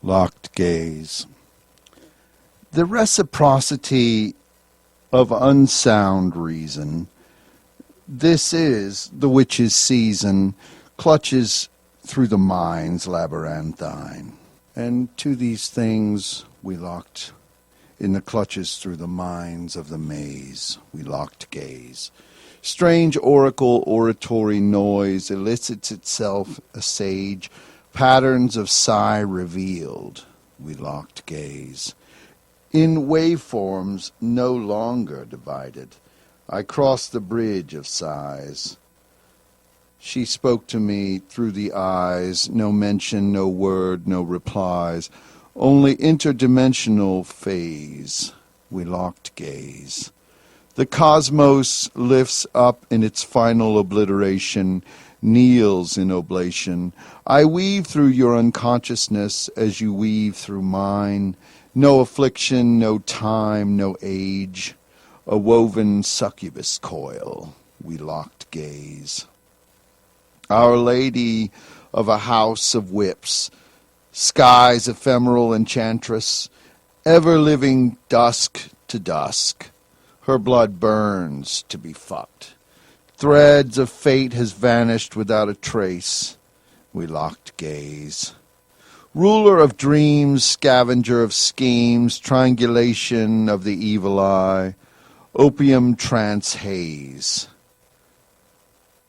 Locked gaze. The reciprocity of unsound reason, this is the witch's season, clutches through the mind's labyrinthine. And to these things we locked in the clutches through the minds of the maze, we locked gaze. Strange oracle oratory noise elicits itself a sage, patterns of sigh revealed, we locked gaze. In waveforms no longer divided, I crossed the bridge of sighs. She spoke to me through the eyes, no mention, no word, no replies, only interdimensional phase, we locked gaze. The cosmos lifts up in its final obliteration, kneels in oblation. I weave through your unconsciousness as you weave through mine. No affliction, no time, no age. A woven succubus coil, we locked gaze. Our Lady of a house of whips, sky's ephemeral enchantress, ever-living dusk to dusk. Her blood burns to be fucked. Threads of fate has vanished without a trace. We locked gaze. Ruler of dreams, scavenger of schemes, triangulation of the evil eye, opium trance haze.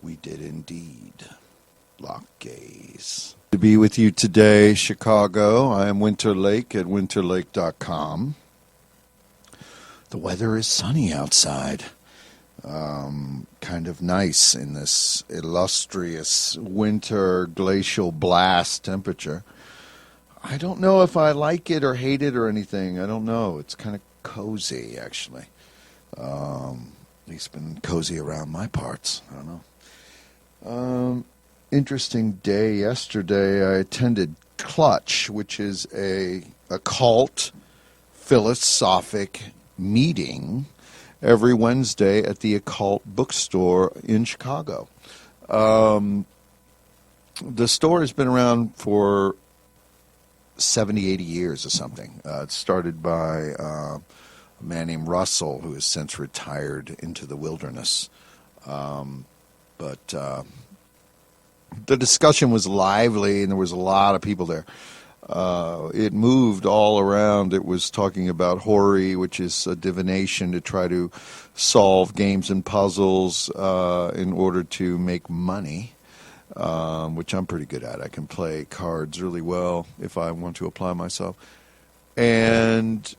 We did indeed lock gaze. To be with you today, Chicago. I am Winter Lake at winterlake.com. The weather is sunny outside. Kind of nice in this illustrious winter glacial blast temperature. I don't know if I like it or hate it or anything. I don't know. It's kind of cozy, actually. At least been cozy around my parts. I don't know. Interesting day yesterday. I attended Clutch, which is a occult philosophic meeting every Wednesday at the Occult bookstore in Chicago. The store has been around for 70, 80 years or something. It started by a man named Russell, who has since retired into the wilderness. But the discussion was lively, and there was a lot of people there. It moved all around. It was talking about Hori, which is a divination to try to solve games and puzzles in order to make money, which I'm pretty good at. I can play cards really well if I want to apply myself. And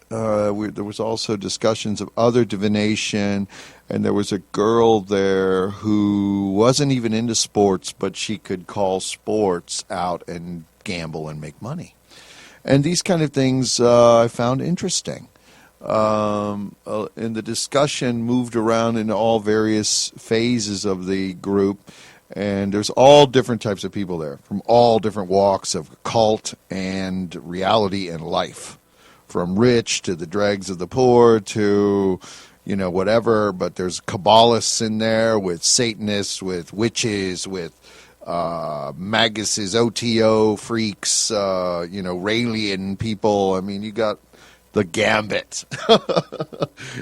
there was also discussions of other divination, and there was a girl there who wasn't even into sports, but she could call sports out and gamble and make money. And these kind of things I found interesting. And the discussion moved around in all various phases of the group, and there's all different types of people there, from all different walks of occult and reality and life. From rich to the dregs of the poor to, whatever. But there's Kabbalists in there with Satanists, with witches, with Maguses, OTO freaks, Raelian people. I mean, you got the gambit.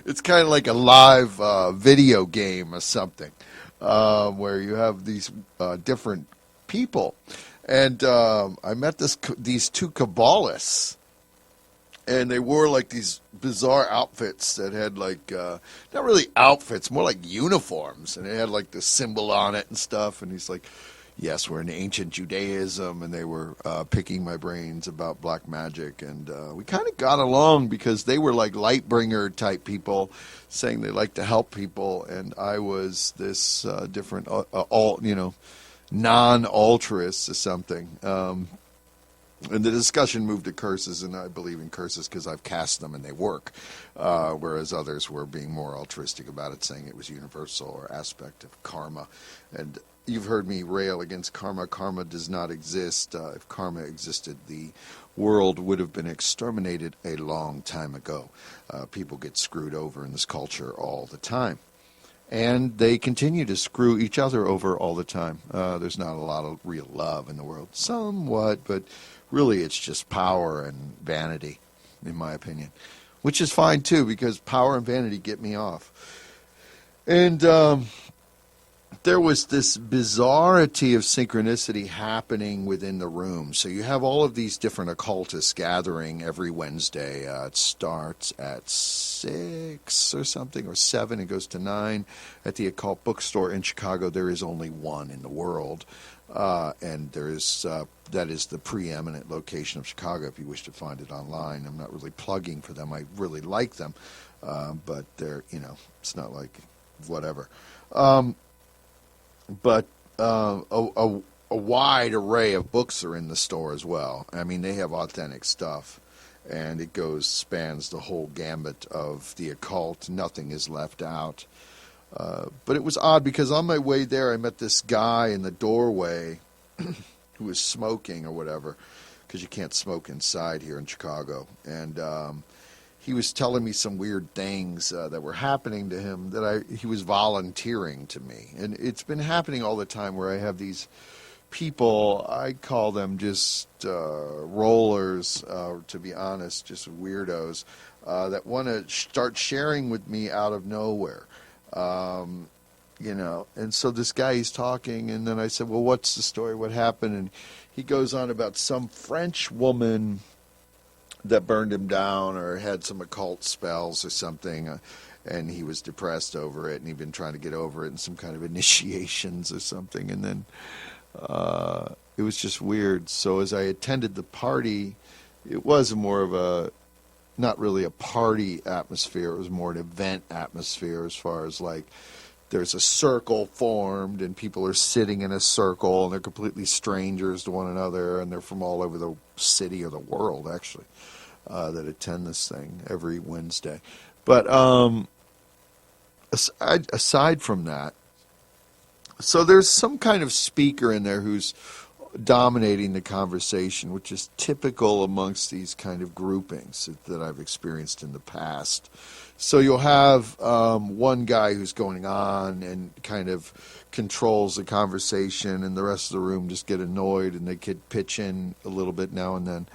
It's kind of like a live video game or something, where you have these different people. And I met these two Kabbalists. And they wore like these bizarre outfits that had like, not really outfits, more like uniforms. And it had like the symbol on it and stuff. And he's like, yes, we're in ancient Judaism. And they were picking my brains about black magic. And we kind of got along because they were like light bringer type people saying they like to help people. And I was this different, non-altruist or something. And the discussion moved to curses, and I believe in curses because I've cast them and they work, whereas others were being more altruistic about it, saying it was universal or aspect of karma. And you've heard me rail against karma. Karma does not exist. If karma existed, the world would have been exterminated a long time ago. People get screwed over in this culture all the time. And they continue to screw each other over all the time. There's not a lot of real love in the world. Somewhat, but really it's just power and vanity, in my opinion. Which is fine, too, because power and vanity get me off. And there was this bizarrity of synchronicity happening within the room. So you have all of these different occultists gathering every Wednesday. It starts at 6 or something, or 7. It goes to 9 at the Occult bookstore in Chicago. There is only one in the world. And there is that is the preeminent location of Chicago if you wish to find it online. I'm not really plugging for them. I really like them. But they're, it's not like whatever. But a wide array of books are in the store as well. I mean, they have authentic stuff, and it spans the whole gambit of the occult. Nothing is left out. But it was odd because on my way there, I met this guy in the doorway who was smoking or whatever, because you can't smoke inside here in Chicago. And he was telling me some weird things that were happening to him that he was volunteering to me. And it's been happening all the time where I have these people, I call them just rollers, to be honest, just weirdos, that want to start sharing with me out of nowhere. And so this guy, he's talking, and then I said, well, what's the story? What happened? And he goes on about some French woman that burned him down or had some occult spells or something, and he was depressed over it, and he'd been trying to get over it in some kind of initiations or something, and then it was just weird. So as I attended the party, it was more of a, not really a party atmosphere, it was more an event atmosphere as far as like, there's a circle formed and people are sitting in a circle and they're completely strangers to one another, and they're from all over the city or the world, actually, that attend this thing every Wednesday. But aside from that, so there's some kind of speaker in there who's dominating the conversation, which is typical amongst these kind of groupings that I've experienced in the past. So you'll have one guy who's going on and kind of controls the conversation, and the rest of the room just get annoyed, and they could pitch in a little bit now and then.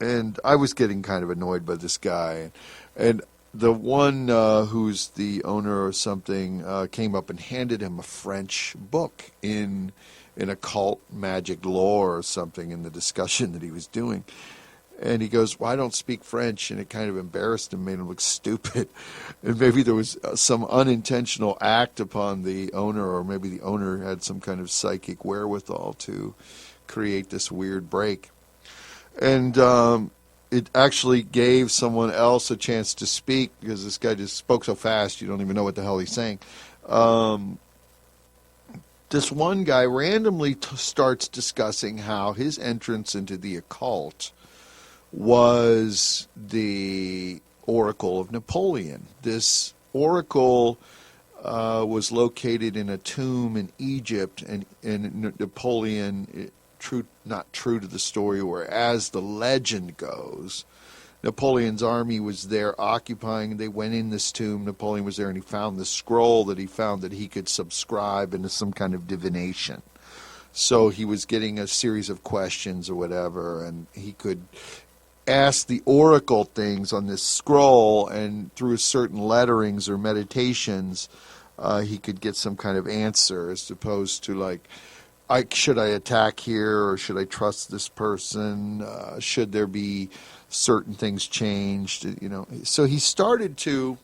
And I was getting kind of annoyed by this guy. And the one who's the owner or something came up and handed him a French book in occult magic lore or something in the discussion that he was doing. And he goes, well, I don't speak French, and it kind of embarrassed him, made him look stupid. And maybe there was some unintentional act upon the owner, or maybe the owner had some kind of psychic wherewithal to create this weird break. And it actually gave someone else a chance to speak, because this guy just spoke so fast you don't even know what the hell he's saying. This one guy randomly starts discussing how his entrance into the occult was the oracle of Napoleon. This oracle was located in a tomb in Egypt, and Napoleon, not true to the story, or as the legend goes, Napoleon's army was there occupying. They went in this tomb. Napoleon was there, and he found the scroll that he found that he could subscribe into some kind of divination. So he was getting a series of questions or whatever, and he could ask the oracle things on this scroll, and through certain letterings or meditations, he could get some kind of answer, as opposed to like, should I attack here, or should I trust this person? Should there be certain things changed? So he started to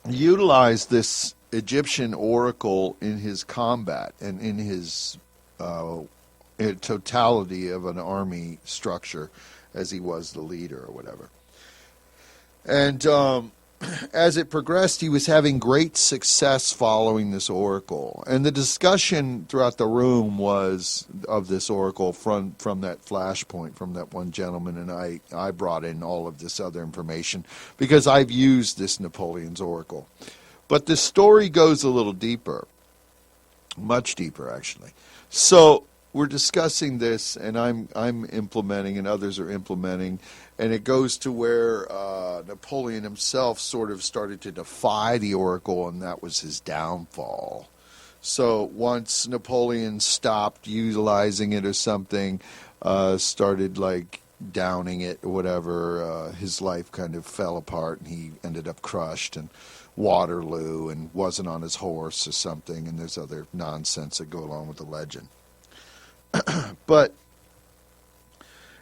utilize this Egyptian oracle in his combat and in his totality of an army structure, as he was the leader or whatever. And as it progressed, he was having great success following this oracle. And the discussion throughout the room was of this oracle from that flashpoint, from that one gentleman, and I brought in all of this other information because I've used this Napoleon's oracle. But the story goes a little deeper, much deeper actually. So we're discussing this, and I'm implementing, and others are implementing, and it goes to where Napoleon himself sort of started to defy the oracle, and that was his downfall. So once Napoleon stopped utilizing it or something, started like downing it or whatever, his life kind of fell apart, and he ended up crushed and Waterloo and wasn't on his horse or something, and there's other nonsense that go along with the legend. But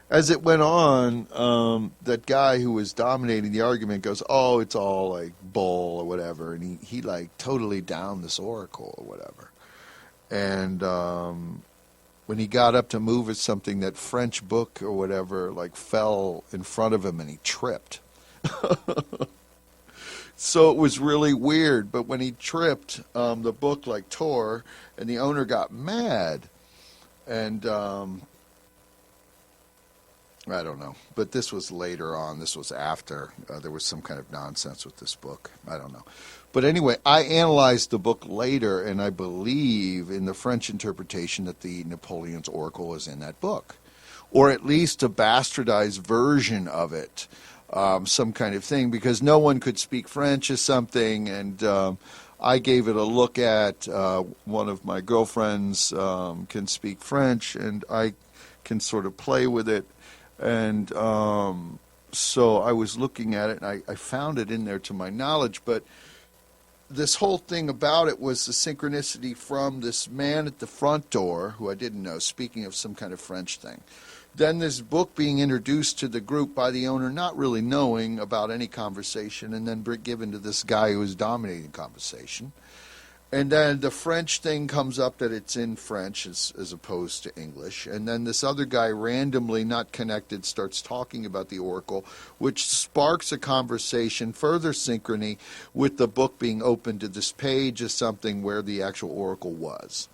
as it went on, that guy who was dominating the argument goes, oh, it's all like bull or whatever, and he like totally downed this oracle or whatever. And when he got up to move at something, that French book or whatever like fell in front of him and he tripped. So it was really weird. But when he tripped, the book like tore, and the owner got mad. And I don't know. But this was later on. This was after. There was some kind of nonsense with this book. I don't know. But anyway, I analyzed the book later, and I believe in the French interpretation that the Napoleon's Oracle is in that book. Or at least a bastardized version of it. Some kind of thing, because no one could speak French or something, and I gave it a look at. One of my girlfriends can speak French, and I can sort of play with it, and so I was looking at it, and I found it in there to my knowledge, but this whole thing about it was the synchronicity from this man at the front door, who I didn't know, speaking of some kind of French thing. Then this book being introduced to the group by the owner, not really knowing about any conversation, and then given to this guy who was dominating the conversation. And then the French thing comes up that it's in French as opposed to English. And then this other guy randomly, not connected, starts talking about the oracle, which sparks a conversation, further synchrony with the book being opened to this page as something where the actual oracle was.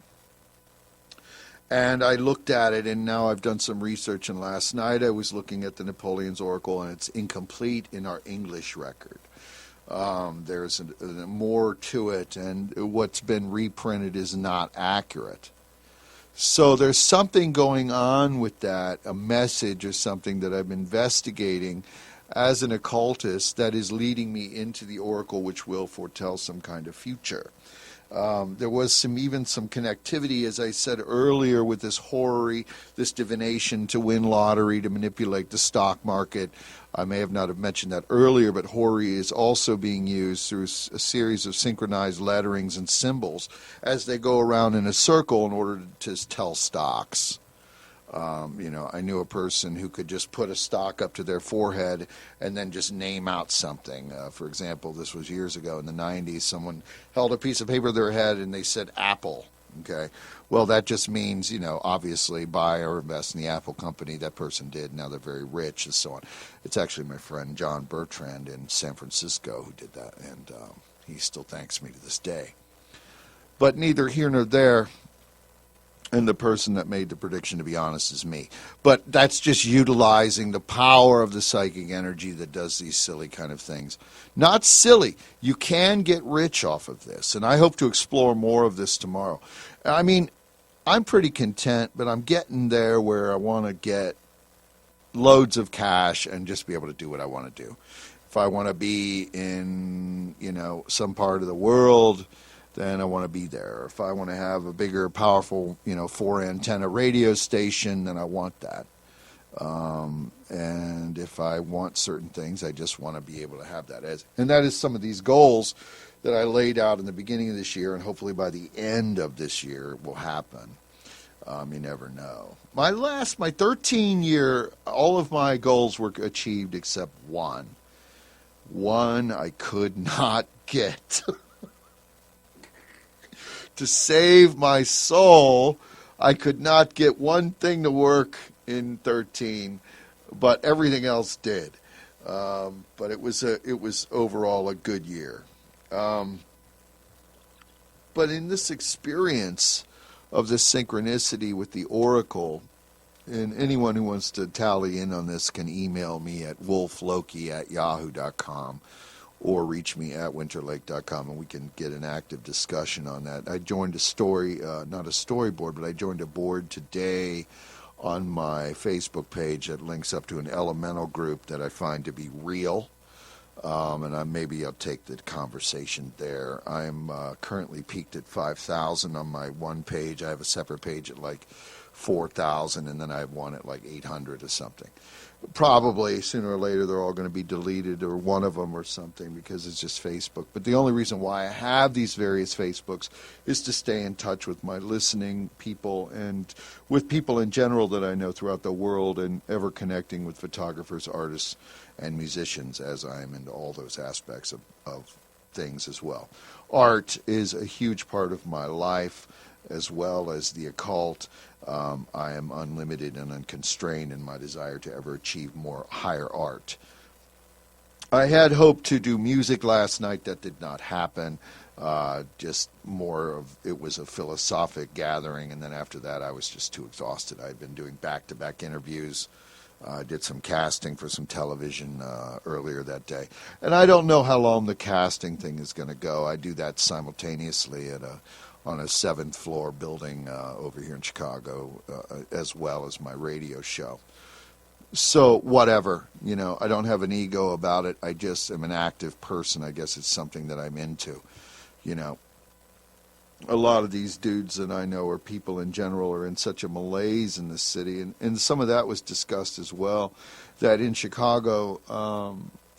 And I looked at it, and now I've done some research, and last night I was looking at the Napoleon's Oracle, and it's incomplete in our English record. There's more to it, and what's been reprinted is not accurate. So there's something going on with that, a message or something that I'm investigating as an occultist that is leading me into the oracle, which will foretell some kind of future. There was even some connectivity, as I said earlier, with this horary, this divination to win lottery, to manipulate the stock market. I may have not have mentioned that earlier, but horary is also being used through a series of synchronized letterings and symbols as they go around in a circle in order to tell stocks. I knew a person who could just put a stock up to their forehead and then just name out something. For example, this was years ago in the 90s. Someone held a piece of paper to their head and they said Apple. Okay. Well, that just means, obviously buy or invest in the Apple company. That person did. Now they're very rich and so on. It's actually my friend John Bertrand in San Francisco who did that, and he still thanks me to this day. But neither here nor there. And the person that made the prediction, to be honest, is me. But that's just utilizing the power of the psychic energy that does these silly kind of things. Not silly. You can get rich off of this. And I hope to explore more of this tomorrow. I mean, I'm pretty content, but I'm getting there where I want to get loads of cash and just be able to do what I want to do. If I want to be in, some part of the world, then I want to be there. If I want to have a bigger, powerful, 4-antenna radio station, then I want that. And if I want certain things, I just want to be able to have that. And that is some of these goals that I laid out in the beginning of this year, and hopefully by the end of this year it will happen. You never know. My 13-year, all of my goals were achieved except one. One I could not get. To save my soul, I could not get one thing to work in 13, but everything else did. But it was overall a good year. But in this experience of this synchronicity with the oracle, and anyone who wants to tally in on this can email me at wolfloki@yahoo.com. or reach me at winterlake.com, and we can get an active discussion on that. I joined a story, not a storyboard, but I joined a board today on my Facebook page that links up to an elemental group that I find to be real. And maybe I'll take the conversation there. I'm currently peaked at 5,000 on my one page. I have a separate page at like 4,000, and then I have one at like 800 or something. Probably sooner or later they're all going to be deleted, or one of them or something, because it's just Facebook. But the only reason why I have these various Facebooks is to stay in touch with my listening people and with people in general that I know throughout the world, and ever connecting with photographers, artists, and musicians, as I am into all those aspects of things as well. Art is a huge part of my life, as well as the occult. I am unlimited and unconstrained in my desire to ever achieve more higher art. I had hoped to do music last night. That did not happen. Just more of, it was a philosophic gathering, and then after that I was just too exhausted. I had been doing back-to-back interviews. I did some casting for some television earlier that day. And I don't know how long the casting thing is going to go. I do that simultaneously on a 7th floor building over here in Chicago, as well as my radio show. So whatever, I don't have an ego about it. I just am an active person. I guess it's something that I'm into. A lot of these dudes that I know, or people in general, are in such a malaise in the city, and some of that was discussed as well, that in Chicago,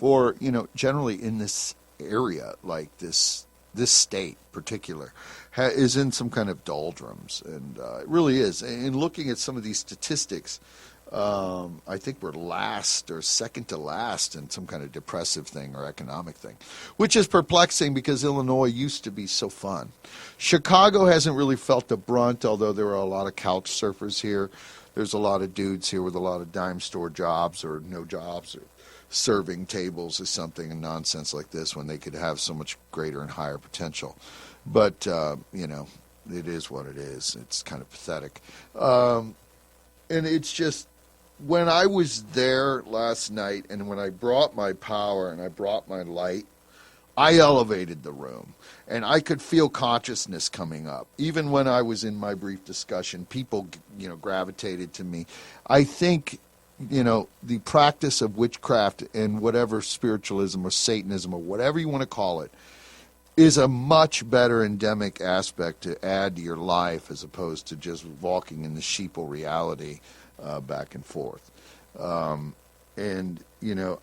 or generally in this area, like this state in particular, is in some kind of doldrums, and it really is. And looking at some of these statistics, I think we're last or second to last in some kind of depressive thing or economic thing, which is perplexing because Illinois used to be so fun. Chicago hasn't really felt the brunt, although there are a lot of couch surfers here. There's a lot of dudes here with a lot of dime store jobs or no jobs, or serving tables or something and nonsense like this, when they could have so much greater and higher potential. But, it is what it is. It's kind of pathetic. And it's just, when I was there last night, and when I brought my power and I brought my light, I elevated the room, and I could feel consciousness coming up. Even when I was in my brief discussion, people, gravitated to me. I think, the practice of witchcraft and whatever spiritualism or Satanism or whatever you want to call it is a much better endemic aspect to add to your life, as opposed to just walking in the sheeple reality back and forth. And,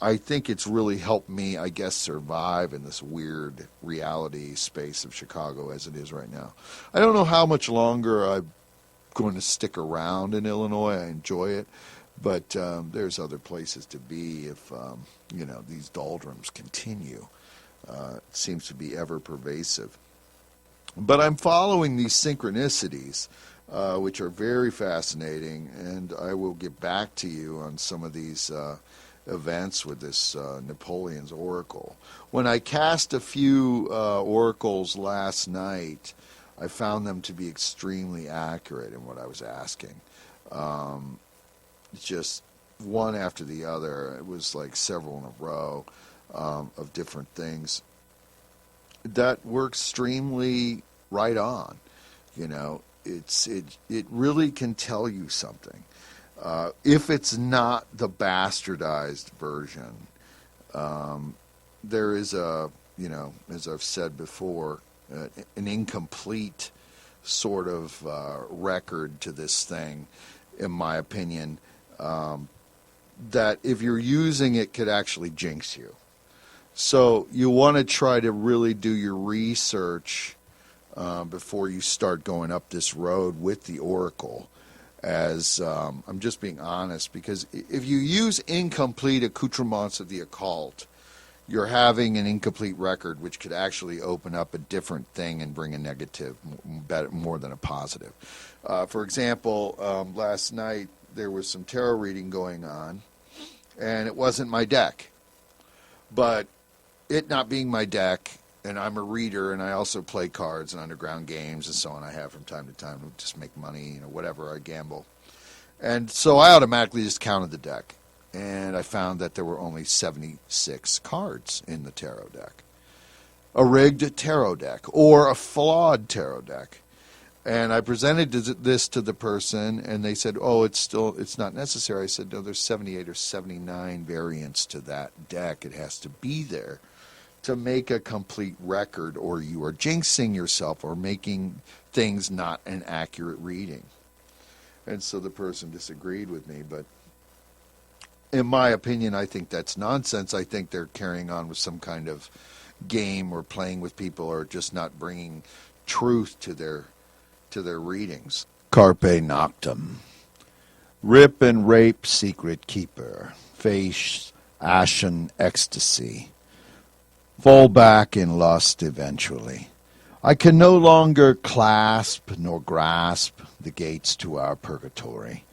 I think it's really helped me, I guess, survive in this weird reality space of Chicago as it is right now. I don't know how much longer I'm going to stick around in Illinois. I enjoy it. But there's other places to be if, these doldrums continue. It seems to be ever pervasive. But I'm following these synchronicities, which are very fascinating, and I will get back to you on some of these events with this Napoleon's oracle. When I cast a few oracles last night, I found them to be extremely accurate in what I was asking. Just one after the other. It was like several in a row of different things that were extremely right on. It really can tell you something. If it's not the bastardized version, there is as I've said before, an incomplete sort of record to this thing, in my opinion, that if you're using it could actually jinx you. So you want to try to really do your research before you start going up this road with the oracle. As I'm just being honest, because if you use incomplete accoutrements of the occult, you're having an incomplete record, which could actually open up a different thing and bring a negative more than a positive. For example, last night there was some tarot reading going on, and it wasn't my deck. But it not being my deck, and I'm a reader, and I also play cards and underground games and so on. I have from time to time to just make money, whatever, I gamble. And so I automatically just counted the deck. and I found that there were only 76 cards in the tarot deck. A rigged tarot deck, or a flawed tarot deck. And I presented this to the person, and they said, oh, it's not necessary. I said, no, there's 78 or 79 variants to that deck. It has to be there to make a complete record, or you are jinxing yourself or making things not an accurate reading. And so the person disagreed with me, but in my opinion, I think that's nonsense. I think they're carrying on with some kind of game or playing with people, or just not bringing truth to their readings. Carpe noctem. Rip and rape, secret keeper. Face ashen ecstasy. Fall back in lust eventually. I can no longer clasp nor grasp the gates to our purgatory.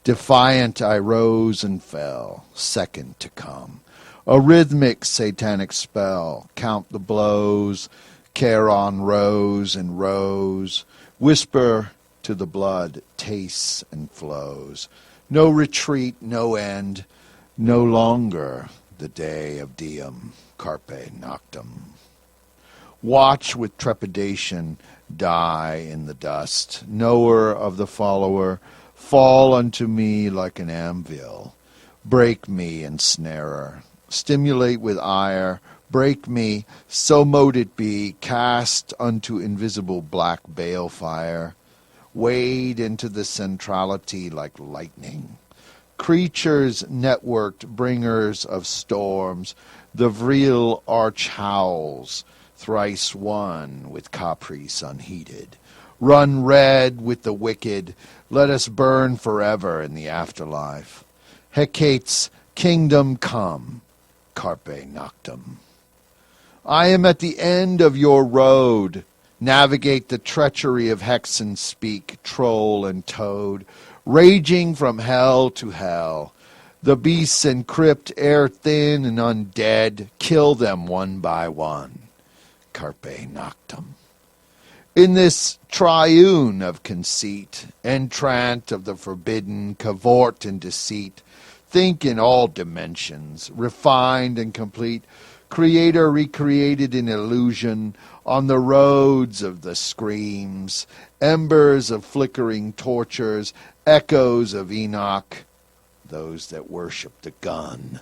Defiant I rose and fell, second to come. A rhythmic satanic spell, count the blows, Charon rose and rose, whisper to the blood, tastes and flows. No retreat, no end, no longer the day of diem, carpe noctem. Watch with trepidation die in the dust, knower of the follower, fall unto me like an anvil, break me, ensnarer, stimulate with ire, break me, so mote it be, cast unto invisible black bale fire, wade into the centrality like lightning. Creatures networked, bringers of storms, the vril arch howls, thrice one with caprice unheeded. Run red with the wicked, let us burn forever in the afterlife. Hecate's kingdom come, carpe noctem. I am at the end of your road. Navigate the treachery of hex and speak, troll and toad, raging from hell to hell. The beasts encrypt, air thin and undead, kill them one by one. Carpe noctem. In this triune of conceit, entrant of the forbidden, cavort and deceit, think in all dimensions, refined and complete, Creator recreated in illusion, on the roads of the screams, embers of flickering tortures, echoes of Enoch, those that worship the gun,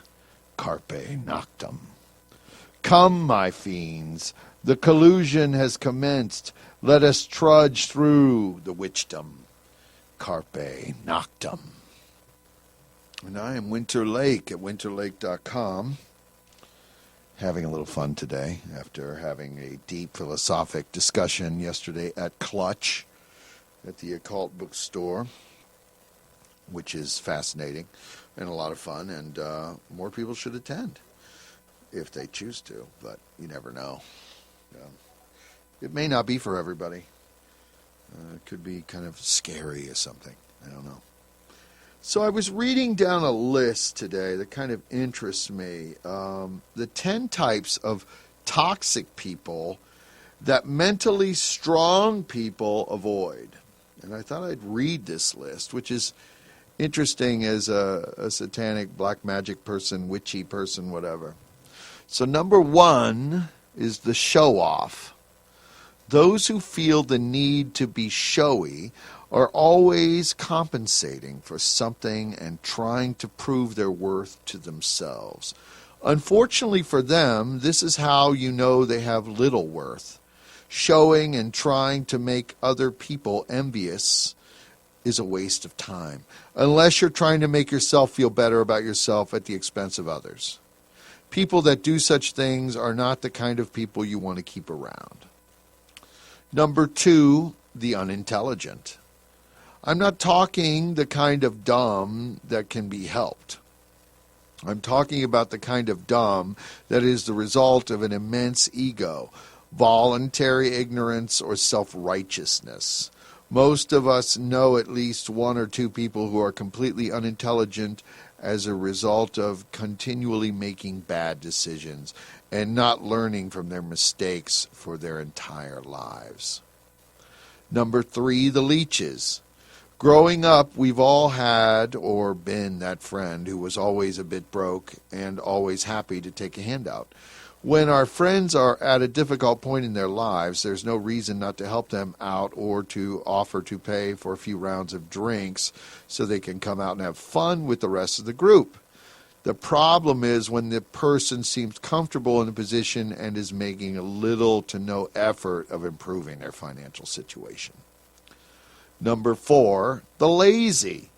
carpe noctem. Come, my fiends, the collusion has commenced, let us trudge through the witchdom, carpe noctem. And I am Winter Lake at winterlake.com. Having a little fun today after having a deep philosophic discussion yesterday at Clutch at the Occult bookstore, which is fascinating and a lot of fun, and more people should attend if they choose to, but you never know. It may not be for everybody. It could be kind of scary or something. I don't know. So I was reading down a list today that kind of interests me. The 10 types of toxic people that mentally strong people avoid. And I thought I'd read this list, which is interesting as a satanic black magic person, witchy person, whatever. So number 1 is the show-off. Those who feel the need to be showy are always compensating for something and trying to prove their worth to themselves. Unfortunately for them, this is how you know they have little worth. Showing and trying to make other people envious is a waste of time, unless you're trying to make yourself feel better about yourself at the expense of others. People that do such things are not the kind of people you want to keep around. Number 2, the unintelligent. I'm not talking the kind of dumb that can be helped. I'm talking about the kind of dumb that is the result of an immense ego, voluntary ignorance, or self-righteousness. Most of us know at least 1 or 2 people who are completely unintelligent as a result of continually making bad decisions and not learning from their mistakes for their entire lives. Number 3, the leeches. Growing up, we've all had or been that friend who was always a bit broke and always happy to take a handout. When our friends are at a difficult point in their lives, there's no reason not to help them out or to offer to pay for a few rounds of drinks so they can come out and have fun with the rest of the group. The problem is when the person seems comfortable in a position and is making a little to no effort of improving their financial situation. Number 4, the lazy.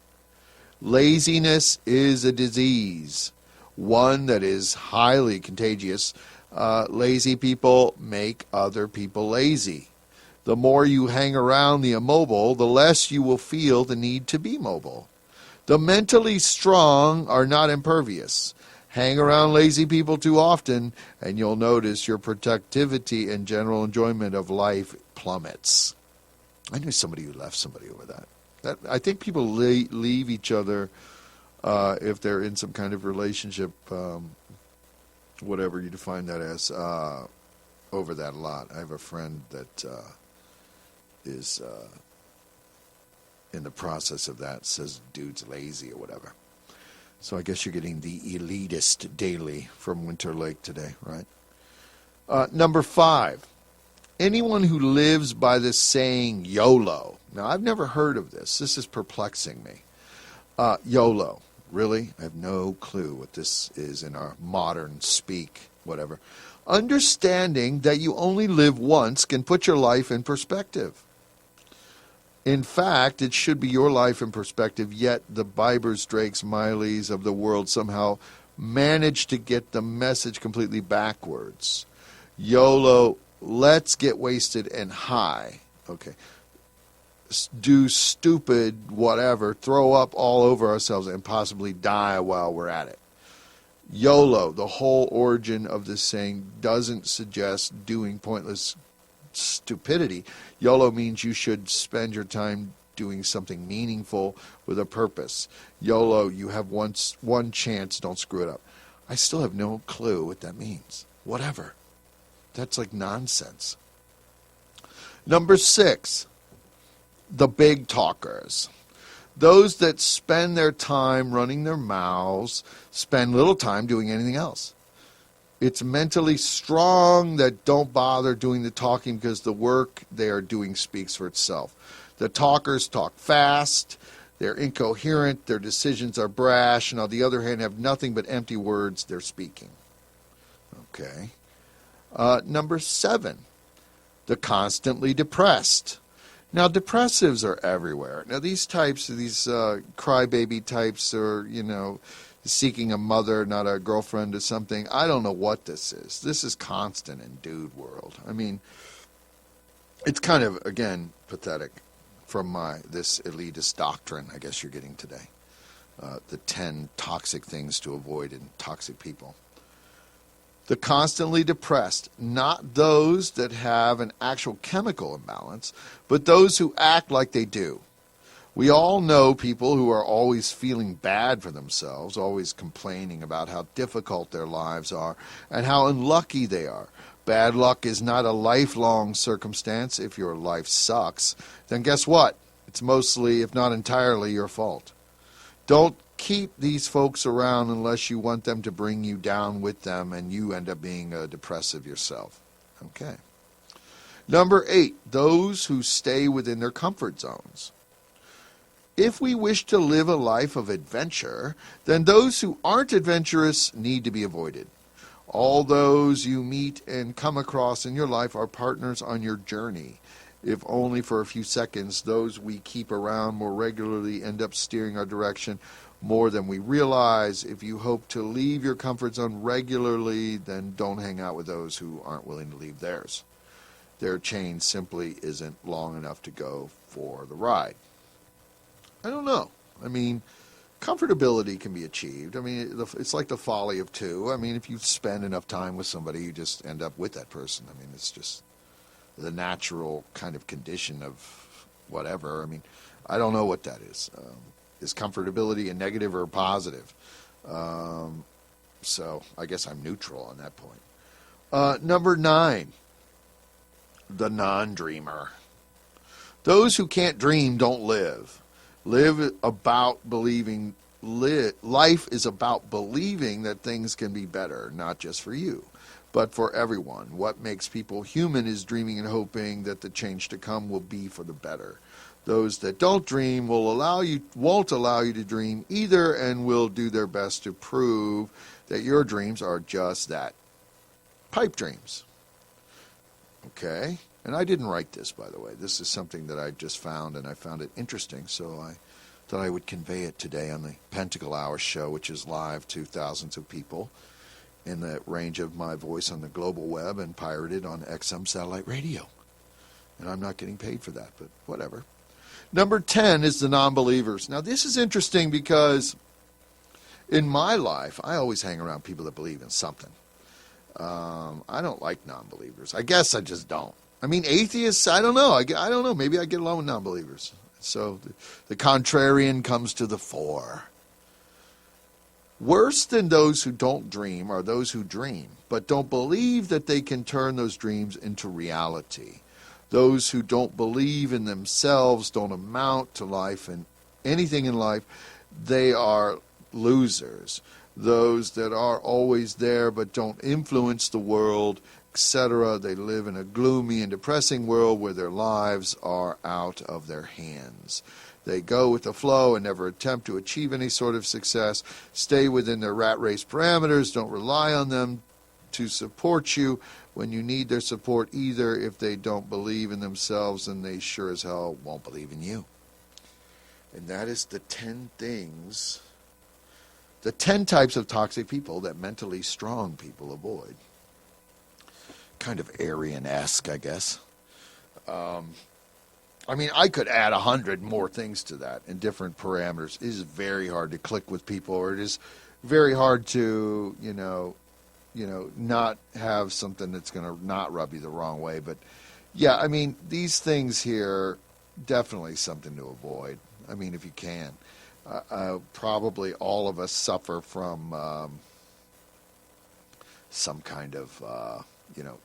Laziness is a disease, one that is highly contagious. Lazy people make other people lazy. The more you hang around the immobile, the less you will feel the need to be mobile. The mentally strong are not impervious. Hang around lazy people too often, and you'll notice your productivity and general enjoyment of life plummets. I knew somebody who left somebody over that. I think people leave each other if they're in some kind of relationship, whatever you define that as, over that a lot. I have a friend that is in the process of that, says dude's lazy or whatever. So I guess you're getting the elitist daily from Winter Lake today, right? Number 5. Anyone who lives by this saying YOLO. Now, I've never heard of this. This is perplexing me. YOLO. Really? I have no clue what this is in our modern speak, whatever. Understanding that you only live once can put your life in perspective. In fact, it should be your life in perspective, yet the Bibers, Drakes, Mileys of the world somehow manage to get the message completely backwards. YOLO, let's get wasted and high. Okay. Do stupid whatever, throw up all over ourselves and possibly die while we're at it. YOLO, the whole origin of this saying, doesn't suggest doing pointless stupidity. YOLO means you should spend your time doing something meaningful with a purpose. YOLO, you have one chance, don't screw it up. I still have no clue what that means. Whatever. That's like nonsense. Number 6, the big talkers. Those that spend their time running their mouths, spend little time doing anything else. It's mentally strong that don't bother doing the talking because the work they are doing speaks for itself. The talkers talk fast, they're incoherent, their decisions are brash, and on the other hand have nothing but empty words they're speaking. Okay. Number 7, the constantly depressed. Now, depressives are everywhere. Now, these types, these crybaby types are, seeking a mother, not a girlfriend or something. I don't know what this is. This is constant in dude world. I mean, it's kind of, again, pathetic from this elitist doctrine I guess you're getting today. The 10 toxic things to avoid in toxic people. The constantly depressed, not those that have an actual chemical imbalance, but those who act like they do. We all know people who are always feeling bad for themselves, always complaining about how difficult their lives are and how unlucky they are. Bad luck is not a lifelong circumstance. If your life sucks, then guess what? It's mostly, if not entirely, your fault. Don't keep these folks around unless you want them to bring you down with them and you end up being depressive yourself. Okay. Number 8, those who stay within their comfort zones. If we wish to live a life of adventure, then those who aren't adventurous need to be avoided. All those you meet and come across in your life are partners on your journey. If only for a few seconds, those we keep around more regularly end up steering our direction more than we realize. If you hope to leave your comfort zone regularly, then don't hang out with those who aren't willing to leave theirs. Their chain simply isn't long enough to go for the ride. I don't know. I mean, comfortability can be achieved. I mean, it's like the folly of two. I mean, if you spend enough time with somebody, you just end up with that person. I mean, it's just the natural kind of condition of whatever. I mean, I don't know what that is. Is comfortability a negative or a positive? So I guess I'm neutral on that point. Number 9, the non-dreamer. Those who can't dream don't live. Life is about believing that things can be better, not just for you, but for everyone. What makes people human is dreaming and hoping that the change to come will be for the better. Those that don't dream won't allow you to dream either, and will do their best to prove that your dreams are just that, pipe dreams. Okay? And I didn't write this, by the way. This is something that I just found, and I found it interesting, so I thought I would convey it today on the Pentacle-Hours show, which is live to thousands of people in the range of my voice on the global web and pirated on XM satellite radio. And I'm not getting paid for that, but whatever. Number 10 is the non-believers. Now, this is interesting because in my life, I always hang around people that believe in something. I don't like non-believers. I guess I just don't. I mean, atheists, I don't know. I don't know. Maybe I get along with non-believers. So the contrarian comes to the fore. Worse than those who don't dream are those who dream, but don't believe that they can turn those dreams into reality. Those who don't believe in themselves don't amount to life and anything in life. They are losers. Those that are always there but don't influence the world, etc., they live in a gloomy and depressing world where their lives are out of their hands. They go with the flow and never attempt to achieve any sort of success, stay within their rat race parameters, don't rely on them to support you when you need their support either. If they don't believe in themselves, then they sure as hell won't believe in you. And that is the 10 things, the 10 types of toxic people that mentally strong people avoid. Kind of Aryan-esque, I guess. I mean, I could add 100 more things to that in different parameters. It is very hard to click with people, or it is very hard to, not have something that's going to not rub you the wrong way. But, yeah, I mean, these things here, definitely something to avoid. I mean, if you can. Probably all of us suffer from some kind of,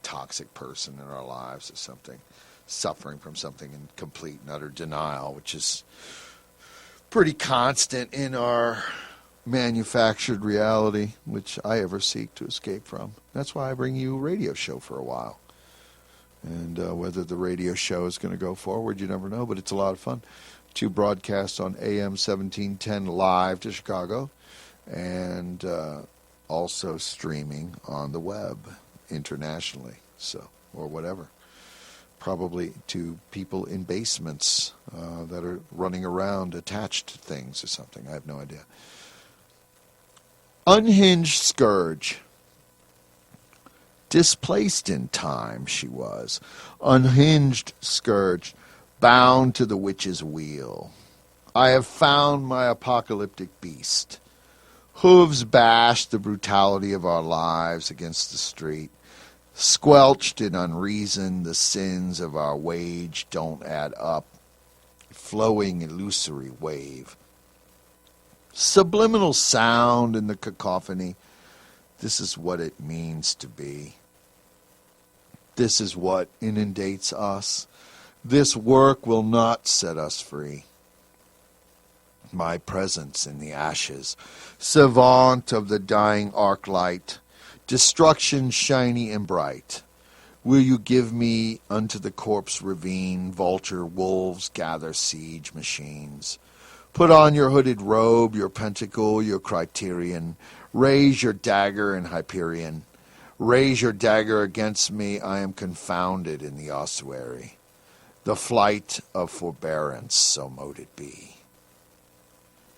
toxic person in our lives or something. Suffering from something in complete and utter denial, which is pretty constant in our manufactured reality, which I ever seek to escape from. That's why I bring you a radio show for a while. And whether the radio show is going to go forward, you never know, but it's a lot of fun. 2 broadcasts on AM 1710 live to Chicago, and also streaming on the web internationally, or whatever. Probably to people in basements that are running around attached to things or something. I have no idea. Unhinged scourge. Displaced in time she was. Unhinged scourge, bound to the witch's wheel. I have found my apocalyptic beast. Hooves bash the brutality of our lives against the street. Squelched in unreason, the sins of our wage don't add up. Flowing illusory wave. Subliminal sound in the cacophony. This is what it means to be. This is what inundates us. This work will not set us free. My presence in the ashes, savant of the dying arc light, destruction shiny and bright. Will you give me unto the corpse ravine, vulture wolves gather siege machines? Put on your hooded robe, your pentacle, your criterion. Raise your dagger in Hyperion. Raise your dagger against me, I am confounded in the ossuary. The flight of forbearance, so mote it be.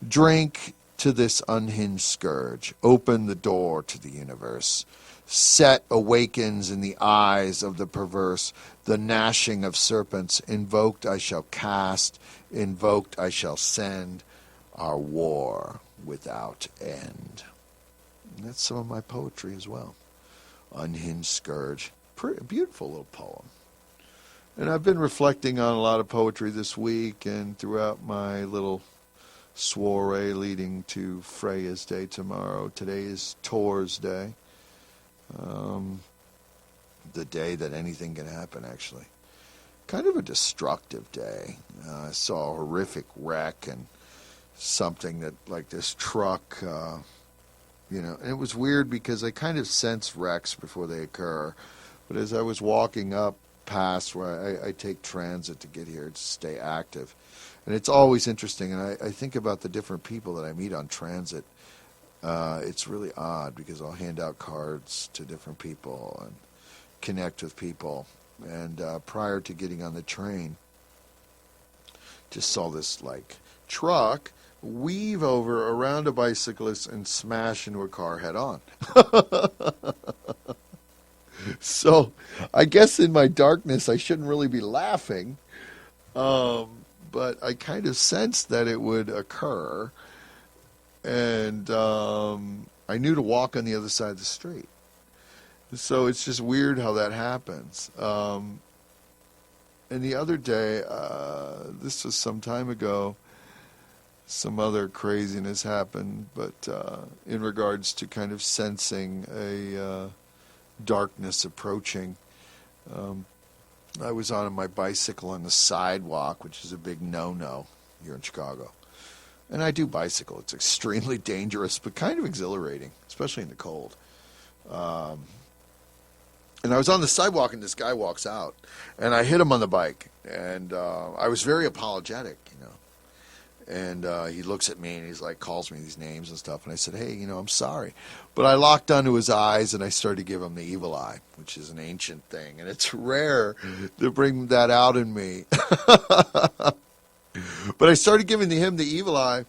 Drink to this unhinged scourge. Open the door to the universe. Set awakens in the eyes of the perverse. The gnashing of serpents. Invoked I shall cast. Invoked I shall send. Our war without end. And that's some of my poetry as well. Unhinged scourge. Pretty beautiful little poem. And I've been reflecting on a lot of poetry this week and throughout my little soiree leading to Freya's Day tomorrow. Today is Tor's Day. The day that anything can happen, actually. Kind of a destructive day. I saw a horrific wreck and something that, like this truck, and it was weird because I kind of sense wrecks before they occur. But as I was walking up past where I take transit to get here to stay active, and it's always interesting, and I think about the different people that I meet on transit. It's really odd because I'll hand out cards to different people and connect with people. And prior to getting on the train, just saw this like truck weave over around a bicyclist and smash into a car head on. So I guess in my darkness I shouldn't really be laughing, but I kind of sensed that it would occur, and I knew to walk on the other side of the street. So it's just weird how that happens. And the other day, this was some time ago, some other craziness happened, but in regards to kind of sensing a darkness approaching. I was on my bicycle on the sidewalk, which is a big no-no here in Chicago. And I do bicycle. It's extremely dangerous, but kind of exhilarating, especially in the cold. And I was on the sidewalk, and this guy walks out, and I hit him on the bike. And I was very apologetic, And he looks at me, and he's like, calls me these names and stuff. And I said, hey, I'm sorry. But I locked onto his eyes, and I started to give him the evil eye, which is an ancient thing. And it's rare to bring that out in me. But I started giving him the evil eye,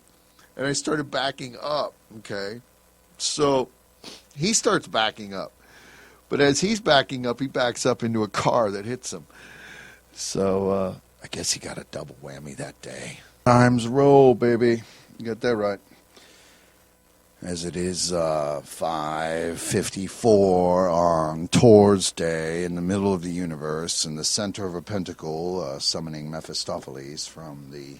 and I started backing up, okay? So he starts backing up. But as he's backing up, he backs up into a car that hits him. So I guess he got a double whammy that day. Times roll, baby. You got that right. As it is 5:54 on Thor's Day in the middle of the universe, in the center of a pentacle, summoning Mephistopheles from the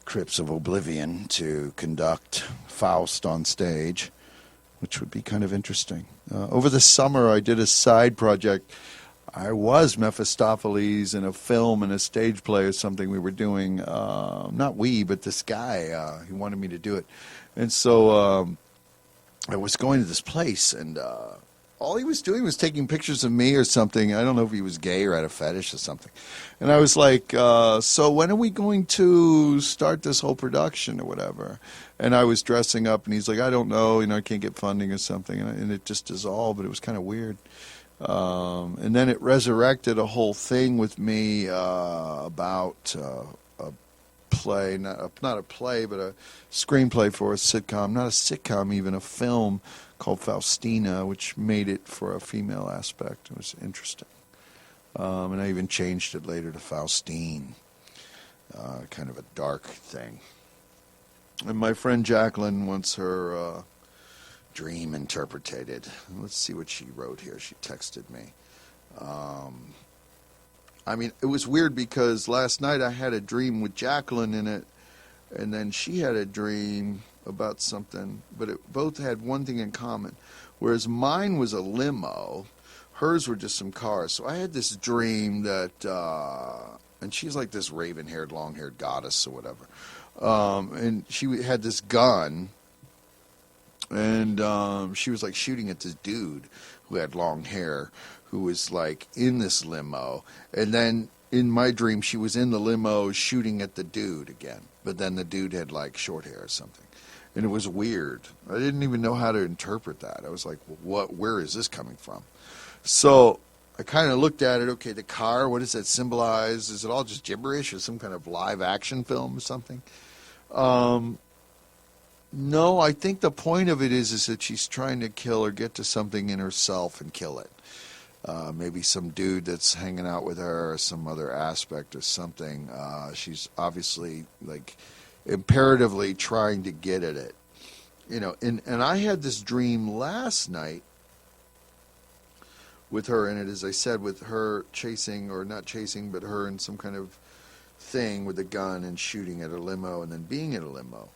crypts of oblivion to conduct Faust on stage, which would be kind of interesting. Over the summer, I did a side project. I was Mephistopheles in a film and a stage play or something we were doing. Not we, but this guy. He wanted me to do it. And so I was going to this place, and all he was doing was taking pictures of me or something. I don't know if he was gay or had a fetish or something. And I was like, so when are we going to start this whole production or whatever? And I was dressing up, and he's like, I don't know. I can't get funding or something. And it just dissolved, but it was kind of weird. And then it resurrected a whole thing with me about a play, not a play, but a screenplay for a sitcom, not a sitcom, even a film called Faustina, which made it for a female aspect. It was interesting. And I even changed it later to Faustine, kind of a dark thing. And my friend Jacqueline wants her dream interpreted. Let's see what she wrote here. She texted me. It was weird because last night I had a dream with Jacqueline in it, and then she had a dream about something, but it both had one thing in common. Whereas mine was a limo, hers were just some cars. So I had this dream that, and she's like this raven-haired, long-haired goddess or whatever. And she had this gun, and she was like shooting at this dude who had long hair, who was like in this limo. And then in my dream, she was in the limo shooting at the dude again. But then the dude had like short hair or something. And it was weird. I didn't even know how to interpret that. I was like, where is this coming from? So I kind of looked at it. Okay, the car, what does that symbolize? Is it all just gibberish or some kind of live action film or something? No, I think the point of it is that she's trying to kill or get to something in herself and kill it. Maybe some dude that's hanging out with her or some other aspect or something. She's obviously like imperatively trying to get at it. And I had this dream last night with her in it, as I said, with her chasing, or not chasing, but her in some kind of thing with a gun and shooting at a limo and then being in a limo.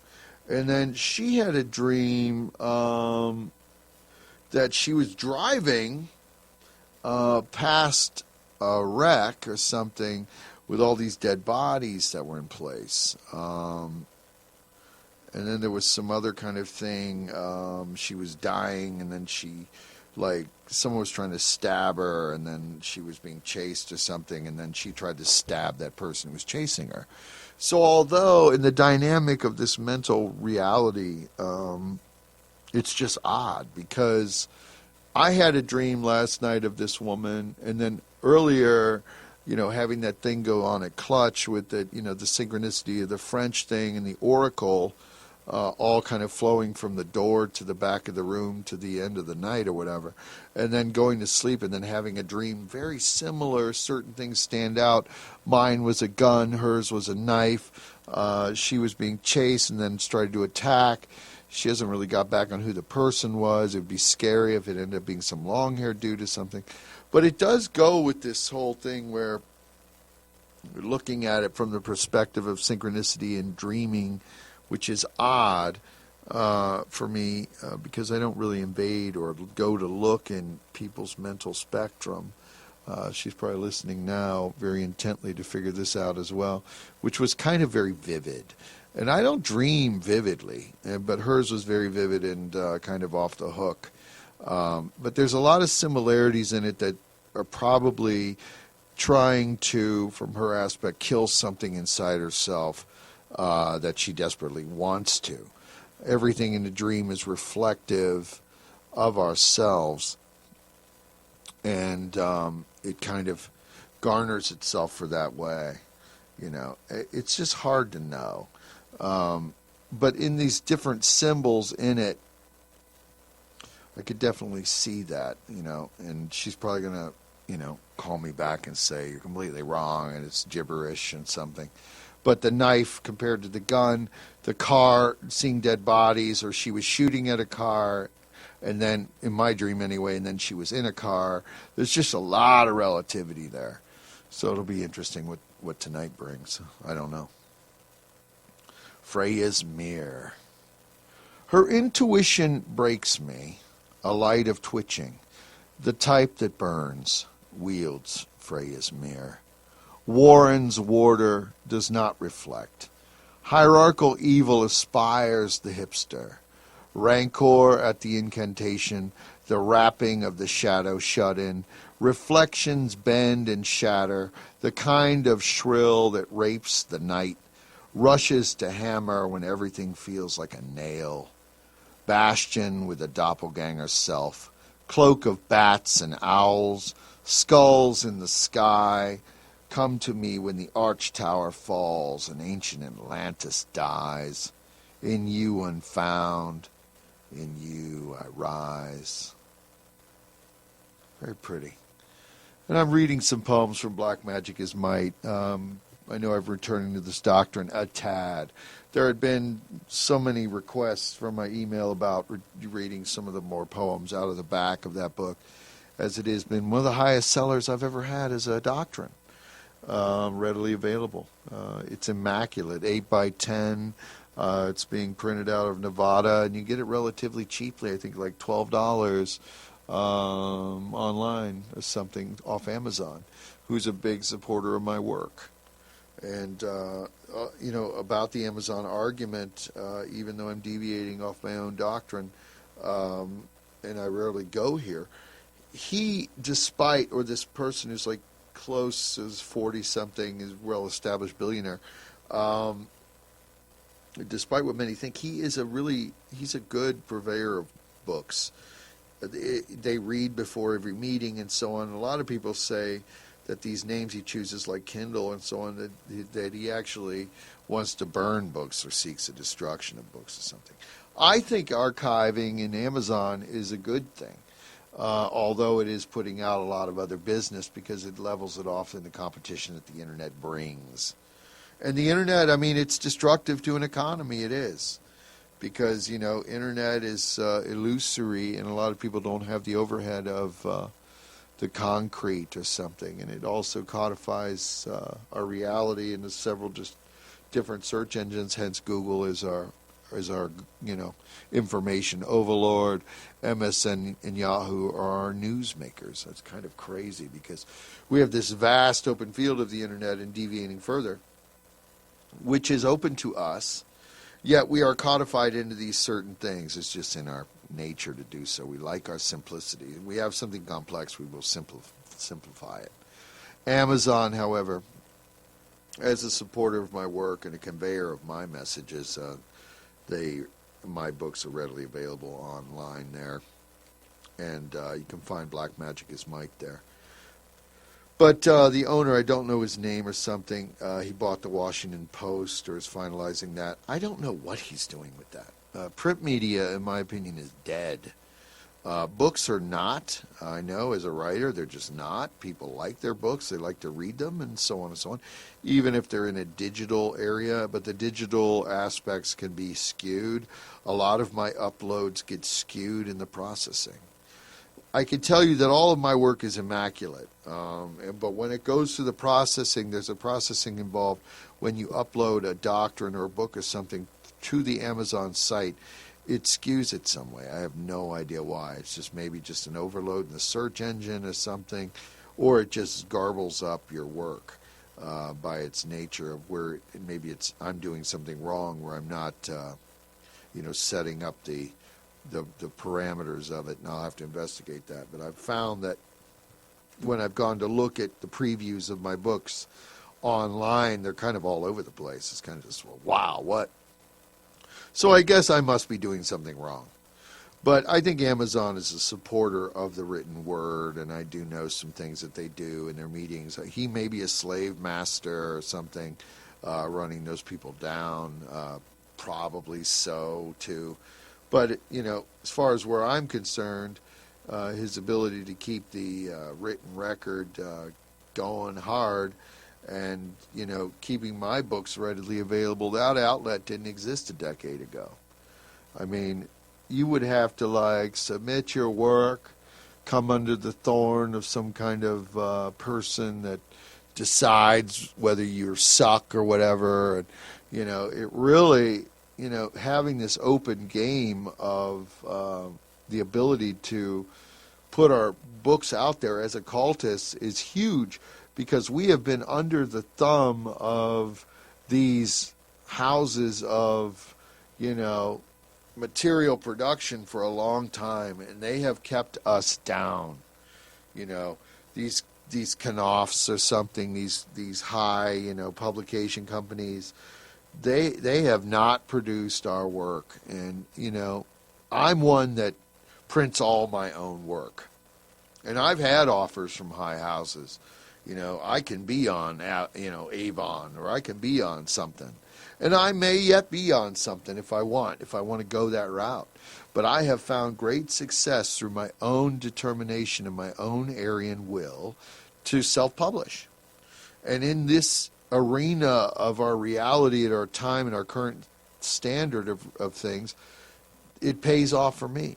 And then she had a dream that she was driving past a wreck or something with all these dead bodies that were in place. And then there was some other kind of thing. She was dying, and then someone was trying to stab her, and then she was being chased or something, and then she tried to stab that person who was chasing her. So although in the dynamic of this mental reality, it's just odd, because I had a dream last night of this woman, and then earlier, having that thing go on at Clutch with the synchronicity of the French thing and the oracle, all kind of flowing from the door to the back of the room to the end of the night or whatever, and then going to sleep and then having a dream very similar. Certain things stand out. Mine was a gun, hers was a knife. She was being chased and then started to attack. She hasn't really got back on who the person was. It would be scary if it ended up being some long-haired dude or something. But it does go with this whole thing where we're looking at it from the perspective of synchronicity and dreaming, which is odd for me because I don't really invade or go to look in people's mental spectrum. She's probably listening now very intently to figure this out as well, which was kind of very vivid. And I don't dream vividly, but hers was very vivid and kind of off the hook. But there's a lot of similarities in it that are probably trying to, from her aspect, kill something inside herself that she desperately wants to. Everything in the dream is reflective of ourselves, and it kind of garners itself for that way. It's just hard to know. But in these different symbols in it, I could definitely see that, and she's probably going to, call me back and say, you're completely wrong and it's gibberish and something. But the knife compared to the gun, the car, seeing dead bodies, or she was shooting at a car, and then, in my dream anyway, and then she was in a car. There's just a lot of relativity there. So it'll be interesting what tonight brings. I don't know. Freya's mirror. Her intuition breaks me, a light of twitching. The type that burns wields Freya's mirror. Warren's warder does not reflect. Hierarchical evil aspires the hipster. Rancor at the incantation, the wrapping of the shadow shut in. Reflections bend and shatter, the kind of shrill that rapes the night. Rushes to hammer when everything feels like a nail. Bastion with a doppelganger self. Cloak of bats and owls. Skulls in the sky. Come to me when the arch tower falls and ancient Atlantis dies. In you unfound, in you I rise. Very pretty. And I'm reading some poems from Black Magic is Might. I know I've returned to this doctrine a tad. There had been so many requests from my email about reading some of the more poems out of the back of that book, as it has been one of the highest sellers I've ever had as a doctrine, readily available. It's immaculate, 8 by 10. It's being printed out of Nevada, and you get it relatively cheaply, I think like $12 online or something off Amazon, who's a big supporter of my work. And, about the Amazon argument, even though I'm deviating off my own doctrine, and I rarely go here, this person who's like close as 40-something, is well-established billionaire, despite what many think, he's a good purveyor of books. They read before every meeting and so on. A lot of people say that these names he chooses, like Kindle and so on, that he actually wants to burn books or seeks the destruction of books or something. I think archiving in Amazon is a good thing, although it is putting out a lot of other business because it levels it off in the competition that the Internet brings. And the Internet, it's destructive to an economy. It is. Because, Internet is illusory, and a lot of people don't have the overhead of the concrete or something. And it also codifies our reality into several just different search engines. Hence, Google is our information overlord. MSN and Yahoo are our newsmakers. That's kind of crazy because we have this vast open field of the Internet, and deviating further, which is open to us. Yet we are codified into these certain things. It's just in our nature to do so. We like our simplicity. If we have something complex, we will simplify it. Amazon, however, as a supporter of my work and a conveyor of my messages, my books are readily available online there. And you can find Black Magic is Mike there. But the owner, I don't know his name or something, he bought the Washington Post or is finalizing that. I don't know what he's doing with that. Print media, in my opinion, is dead. Books are not. I know as a writer, they're just not. People like their books. They like to read them and so on and so on, even if they're in a digital area. But the digital aspects can be skewed. A lot of my uploads get skewed in the processing. I can tell you that all of my work is immaculate, but when it goes through the processing, there's a processing involved when you upload a doctrine or a book or something to the Amazon site. It skews it some way. I have no idea why. It's just maybe just an overload in the search engine or something, or it just garbles up your work by its nature of where maybe I'm doing something wrong where I'm not, setting up the parameters of it, and I'll have to investigate that. But I've found that when I've gone to look at the previews of my books online, they're kind of all over the place. It's kind of just, well, wow, what? So I guess I must be doing something wrong. But I think Amazon is a supporter of the written word, and I do know some things that they do in their meetings. He may be a slave master or something, running those people down, probably so, too. But, as far as where I'm concerned, his ability to keep the written record going hard and, keeping my books readily available, that outlet didn't exist a decade ago. I mean, you would have to, submit your work, come under the thorn of some kind of person that decides whether you suck or whatever. And, it really... having this open game of the ability to put our books out there as occultists is huge, because we have been under the thumb of these houses of, material production for a long time, and they have kept us down. These Knopfs or something, these high, publication companies, They have not produced our work, and I'm one that prints all my own work, and I've had offers from high houses. I can be on Avon, or I can be on something, and I may yet be on something if I want to go that route. But I have found great success through my own determination and my own Aryan will to self-publish, and in this arena of our reality at our time and our current standard of things, it pays off for me.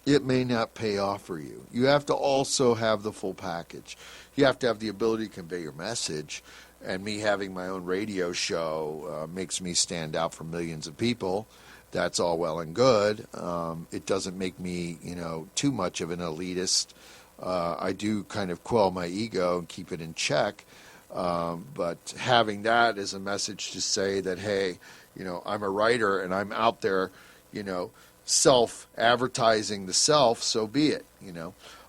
It may not pay off for you. You have to also have the full package. You have to have the ability to convey your message, and me having my own radio show makes me stand out from millions of people. That's all well and good. It doesn't make me, too much of an elitist. I do kind of quell my ego and keep it in check, but having that as a message to say that, hey, I'm a writer and I'm out there, self-advertising the self, so be it.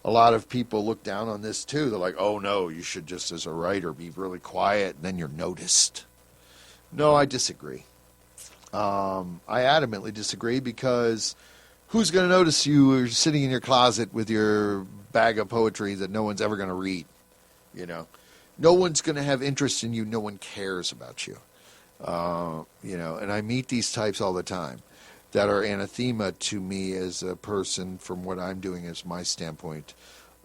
A lot of people look down on this too. They're like, oh no, you should just as a writer be really quiet and then you're noticed. No, I disagree. I adamantly disagree, because who's going to notice you sitting in your closet with your bag of poetry that no one's ever going to read? No one's going to have interest in you. No one cares about you. And I meet these types all the time that are anathema to me as a person from what I'm doing as my standpoint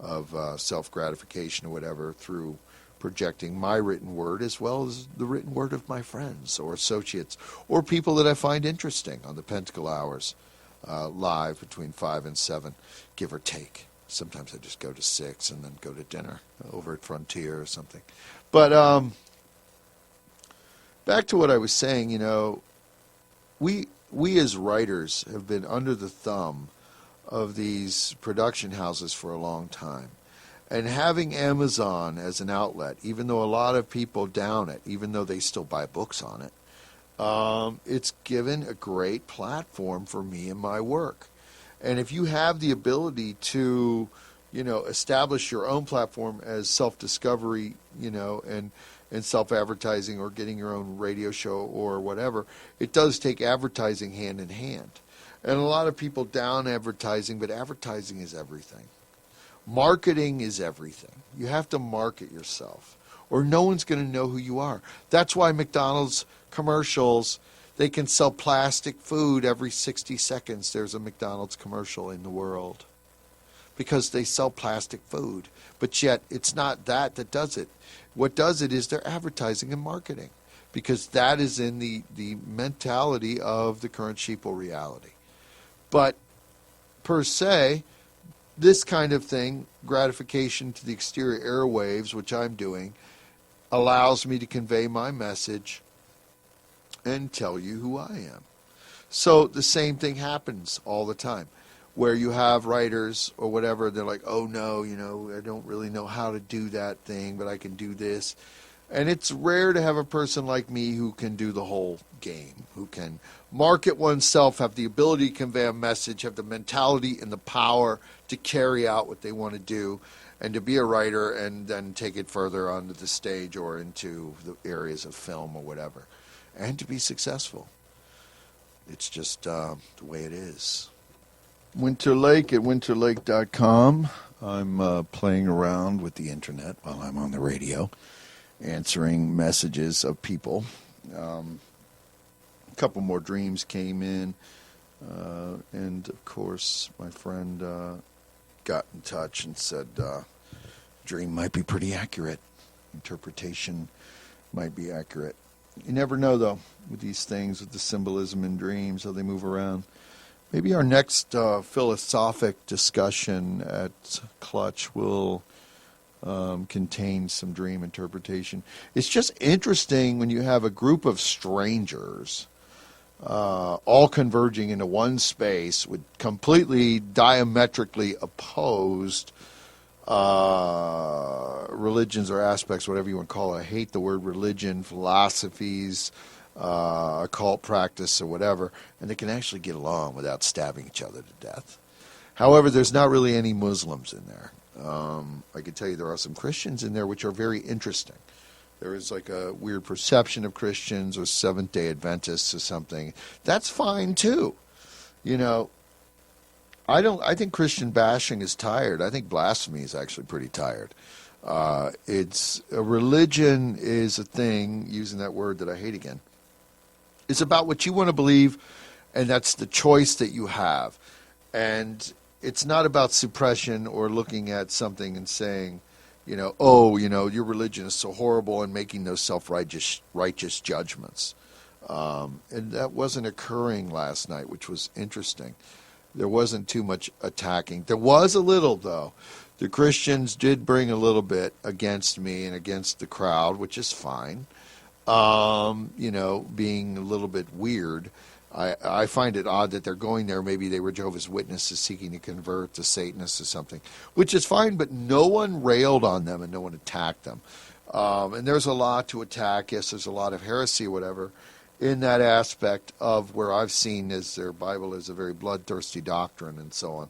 of self-gratification or whatever, through projecting my written word as well as the written word of my friends or associates or people that I find interesting on the Pentacle-Hours live between 5 and 7, give or take. Sometimes I just go to 6 and then go to dinner over at Frontier or something. But back to what I was saying, we as writers have been under the thumb of these production houses for a long time. And having Amazon as an outlet, even though a lot of people down it, even though they still buy books on it, It's given a great platform for me and my work. And if you have the ability to, establish your own platform as self-discovery, and self-advertising, or getting your own radio show or whatever, it does take advertising hand in hand. And a lot of people down advertising, but advertising is everything. Marketing is everything. You have to market yourself, or no one's going to know who you are. That's why McDonald's commercials, they can sell plastic food every 60 seconds. There's a McDonald's commercial in the world, because they sell plastic food. But yet it's not that does it. What does it is their advertising and marketing, because that is in the mentality of the current sheeple reality. But per se, this kind of thing, gratification to the exterior airwaves, which I'm doing, allows me to convey my message and tell you who I am. So the same thing happens all the time, where you have writers or whatever, they're like, oh no, I don't really know how to do that thing, but I can do this. And it's rare to have a person like me who can do the whole game, who can market oneself, have the ability to convey a message, have the mentality and the power to carry out what they want to do, and to be a writer and then take it further onto the stage or into the areas of film or whatever, and to be successful. It's just the way it is. Winter Lake at winterlake.com. I'm playing around with the internet while I'm on the radio, answering messages of people. A couple more dreams came in, and of course my friend got in touch and said dream might be pretty accurate. Interpretation might be accurate. You never know, though, with these things, with the symbolism in dreams, how they move around. Maybe our next philosophic discussion at Clutch will contain some dream interpretation. It's just interesting when you have a group of strangers all converging into one space with completely diametrically opposed religions or aspects, whatever you want to call it. I hate the word religion, philosophies, occult practice, or whatever, and they can actually get along without stabbing each other to death. However, there's not really any Muslims in there. I can tell you there are some Christians in there which are very interesting. There is like a weird perception of Christians or Seventh-day Adventists or something. That's fine too. I think Christian bashing is tired. I think blasphemy is actually pretty tired. It's a religion is a thing, using that word that I hate again. It's about what you want to believe, and that's the choice that you have. And it's not about suppression or looking at something and saying, your religion is so horrible, and making those righteous judgments. And that wasn't occurring last night, which was interesting. There wasn't too much attacking. There was a little, though. The Christians did bring a little bit against me and against the crowd, which is fine. Being a little bit weird. I find it odd that they're going there. Maybe they were Jehovah's Witnesses seeking to convert to Satanists or something, which is fine, but no one railed on them and no one attacked them. And there's a lot to attack. Yes, there's a lot of heresy or whatever in that aspect of where I've seen as their Bible is a very bloodthirsty doctrine and so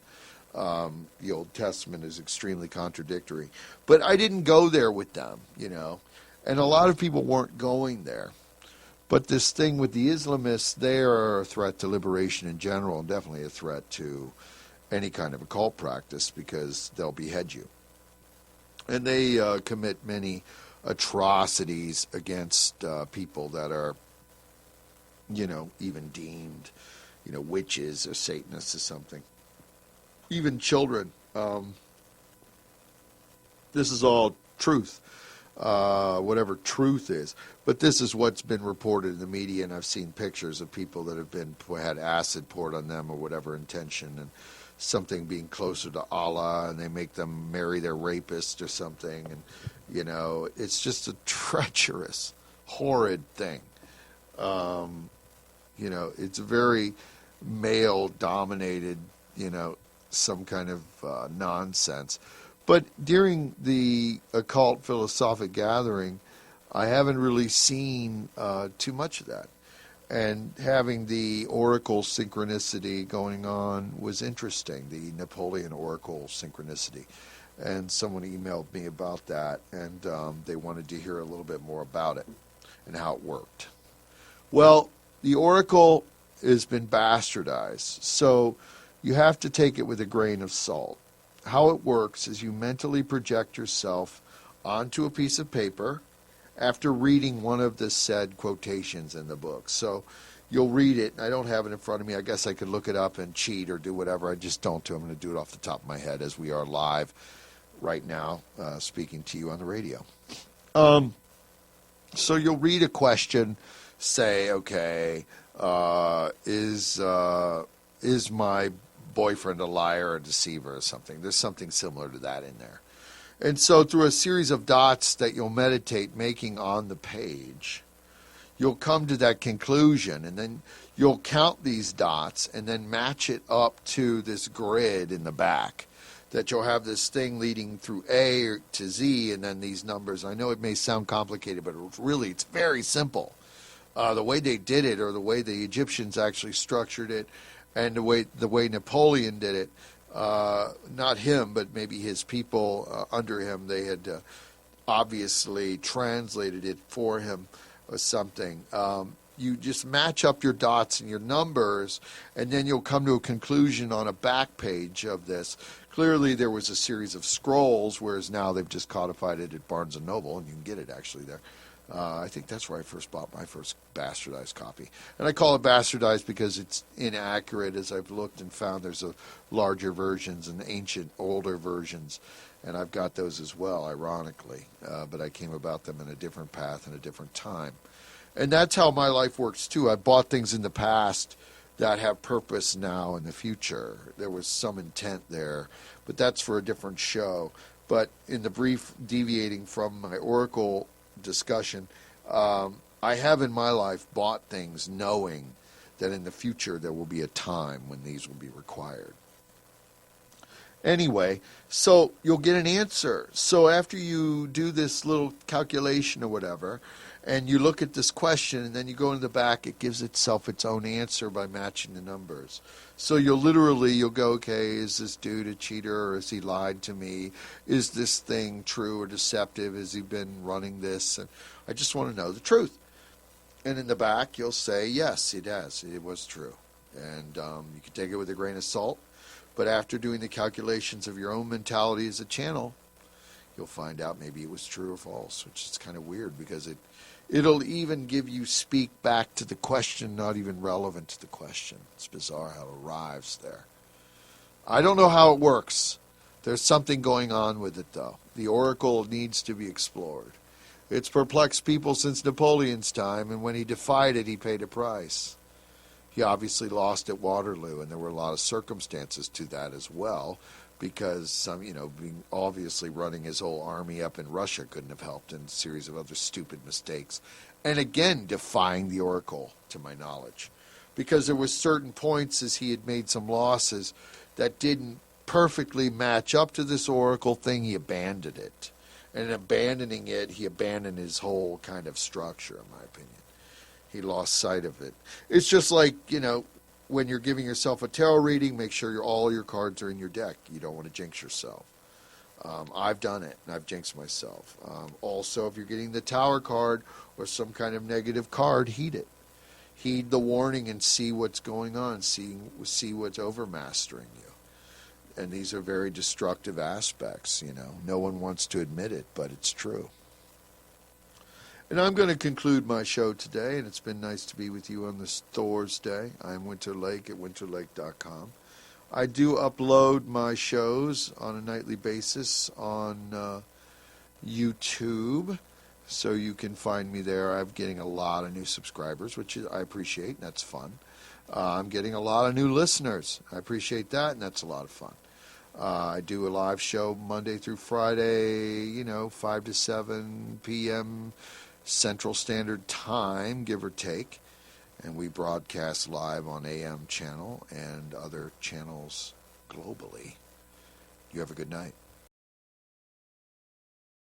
on. The Old Testament is extremely contradictory. But I didn't go there with them, and a lot of people weren't going there. But this thing with the Islamists, they are a threat to liberation in general, and definitely a threat to any kind of occult practice, because they'll behead you. And they commit many atrocities against people that are, even deemed, witches or Satanists or something. Even children. This is all truth. Whatever truth is. But this is what's been reported in the media, and I've seen pictures of people that have had acid poured on them or whatever intention, and something being closer to Allah, and they make them marry their rapist or something, and it's just a treacherous, horrid thing. It's very male-dominated, some kind of nonsense. But during the occult philosophic gathering, I haven't really seen too much of that. And having the oracle synchronicity going on was interesting, the Napoleon oracle synchronicity. And someone emailed me about that, and they wanted to hear a little bit more about it and how it worked. Well, the oracle has been bastardized, so you have to take it with a grain of salt. How it works is you mentally project yourself onto a piece of paper after reading one of the said quotations in the book. So you'll read it. I don't have it in front of me. I guess I could look it up and cheat or do whatever. I just don't do. I'm going to do it off the top of my head as we are live right now speaking to you on the radio. So you'll read a question, say, okay, is my boyfriend a liar or a deceiver or something? There's something similar to that in there. And so through a series of dots that you'll meditate making on the page, you'll come to that conclusion, and then you'll count these dots and then match it up to this grid in the back, that you'll have this thing leading through A to Z and then these numbers. I know it may sound complicated, but it's very simple. The way they did it, or the way the Egyptians actually structured it, and the way Napoleon did it, not him, but maybe his people under him, they had obviously translated it for him or something. You just match up your dots and your numbers, and then you'll come to a conclusion on a back page of this. Clearly, there was a series of scrolls, whereas now they've just codified it at Barnes & Noble, and you can get it actually there. I think that's where I first bought my first bastardized copy. And I call it bastardized because it's inaccurate, as I've looked and found there's a larger versions and ancient, older versions, and I've got those as well, ironically. But I came about them in a different path and a different time. And that's how my life works, too. I bought things in the past that have purpose now in the future. There was some intent there, but that's for a different show. But in the brief deviating from my Oracle discussion, I have in my life bought things knowing that in the future there will be a time when these will be required. Anyway, so you'll get an answer. So after you do this little calculation or whatever, and you look at this question, and then you go in the back, it gives itself its own answer by matching the numbers. So you'll go, okay, is this dude a cheater, or has he lied to me? Is this thing true or deceptive? Has he been running this? And I just want to know the truth. And in the back, you'll say, yes, it has. It was true. And you can take it with a grain of salt. But after doing the calculations of your own mentality as a channel, you'll find out maybe it was true or false, which is kind of weird because it'll even give you speak back to the question, not even relevant to the question. It's bizarre how it arrives there. I don't know how it works. There's something going on with it, though. The oracle needs to be explored. It's perplexed people since Napoleon's time, and when he defied it, he paid a price. He obviously lost at Waterloo, and there were a lot of circumstances to that as well, because being obviously running his whole army up in Russia couldn't have helped, and a series of other stupid mistakes. And again, defying the oracle, to my knowledge, because there were certain points as he had made some losses that didn't perfectly match up to this oracle thing. He abandoned it. And in abandoning it, he abandoned his whole kind of structure, in my opinion. He lost sight of it. It's just like, when you're giving yourself a tarot reading, make sure all your cards are in your deck. You don't want to jinx yourself. I've done it, and I've jinxed myself. Also, if you're getting the Tower card or some kind of negative card, heed it. Heed the warning and see what's going on. See what's overmastering you. And these are very destructive aspects, No one wants to admit it, but it's true. And I'm going to conclude my show today, and it's been nice to be with you on this Thursday. I'm Winter Lake at winterlake.com. I do upload my shows on a nightly basis on YouTube, so you can find me there. I'm getting a lot of new subscribers, which I appreciate, and that's fun. I'm getting a lot of new listeners. I appreciate that, and that's a lot of fun. I do a live show Monday through Friday, 5 to 7 p.m., Central Standard Time, give or take, and we broadcast live on AM channel and other channels globally. You have a good night.